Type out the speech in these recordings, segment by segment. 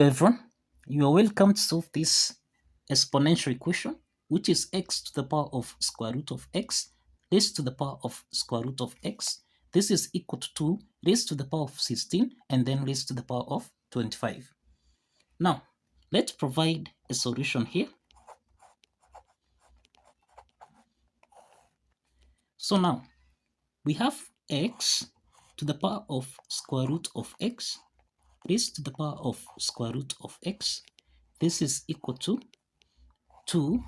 Everyone, you are welcome to solve this exponential equation, which is x to the power of square root of x raised to the power of square root of x. This is equal to 2 raised to the power of 16 and then raised to the power of 25. Now, let's provide a solution here. So now, we have x to the power of square root of x raised to the power of square root of x. This is equal to 2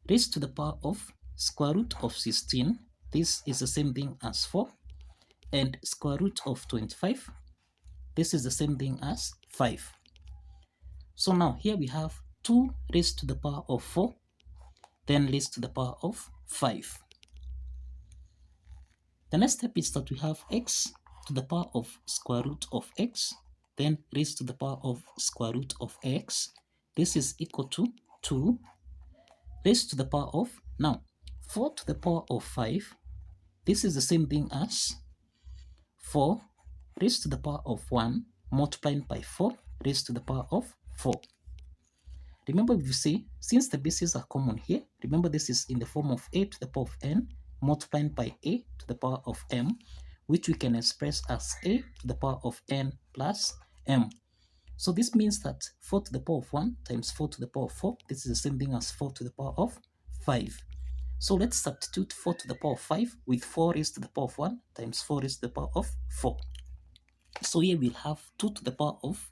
raised to the power of square root of 16. This is the same thing as 4. And square root of 25. This is the same thing as 5. So now here we have 2 raised to the power of 4, then raised to the power of 5. The next step is that we have x to the power of square root of x, then raised to the power of square root of x. This is equal to 2 raised to the power of, now 4 to the power of 5. This is the same thing as 4 raised to the power of 1 multiplied by 4 raised to the power of 4. Remember, if you say, since the bases are common here, remember this is in the form of a to the power of n multiplied by a to the power of m, which we can express as a to the power of n plus m. So this means that 4 to the power of 1 times 4 to the power of 4, this is the same thing as 4 to the power of 5. So let's substitute 4 to the power of 5 with 4 raised to the power of 1 times 4 raised to the power of 4. So here we'll have 2 to the power of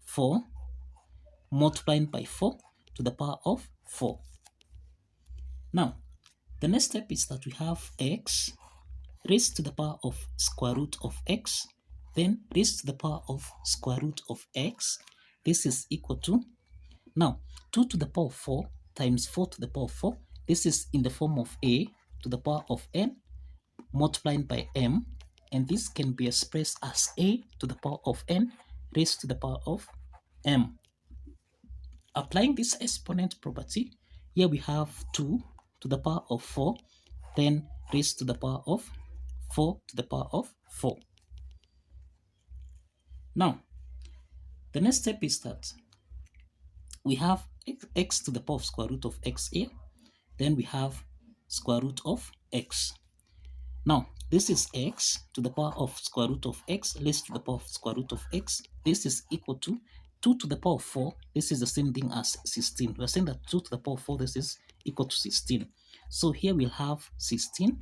4 multiplied by 4 to the power of 4. Now, the next step is that we have x raised to the power of square root of x, then raised to the power of square root of x. This is equal to, now 2 to the power of 4 times 4 to the power of 4. This is in the form of a to the power of n multiplied by m, and this can be expressed as a to the power of n raised to the power of m. Applying this exponent property, here we have 2 to the power of 4, then raised to the power of 4 to the power of 4. Now, the next step is that we have x to the power of square root of x here, then we have square root of x. Now, this is x to the power of square root of x raised to the power of square root of x. This is equal to 2 to the power of 4. This is the same thing as 16. We're saying that 2 to the power of 4, this is equal to 16. So here we'll have 16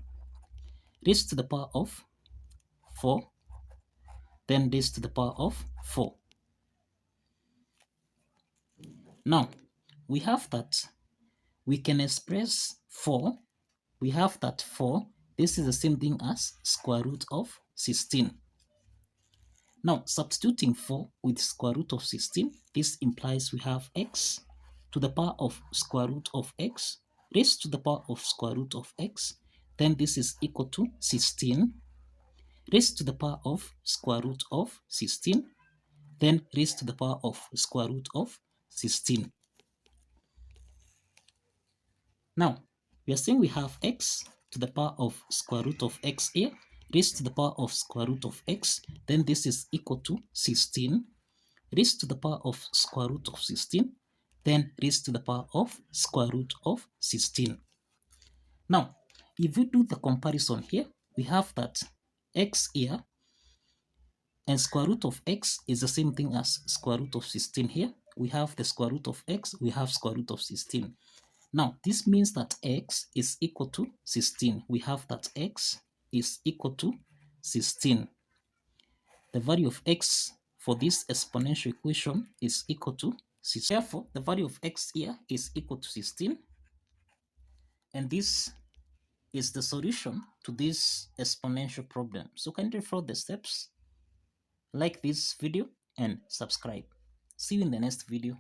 raised to the power of 4, then raised to the power of 4. Now, we have that we can express 4. We have that 4. This is the same thing as square root of 16. Now, substituting 4 with square root of 16, this implies we have x to the power of square root of x raised to the power of square root of x. Then this is equal to 16 raised to the power of square root of 16, then raised to the power of square root of 16. Now, we are saying we have x to the power of square root of x here raised to the power of square root of x, then this is equal to 16 raised to the power of square root of 16, then raised to the power of square root of 16. Now, if we do the comparison here, we have that x here and square root of x is the same thing as square root of 16 here. We have the square root of x, we have square root of 16. Now, this means that x is equal to 16. We have that x is equal to 16. The value of x for this exponential equation is equal to 16. Therefore, the value of x here is equal to 16. And this is the solution to this exponential problem. So kindly follow the steps, like this video, and subscribe. See you in the next video.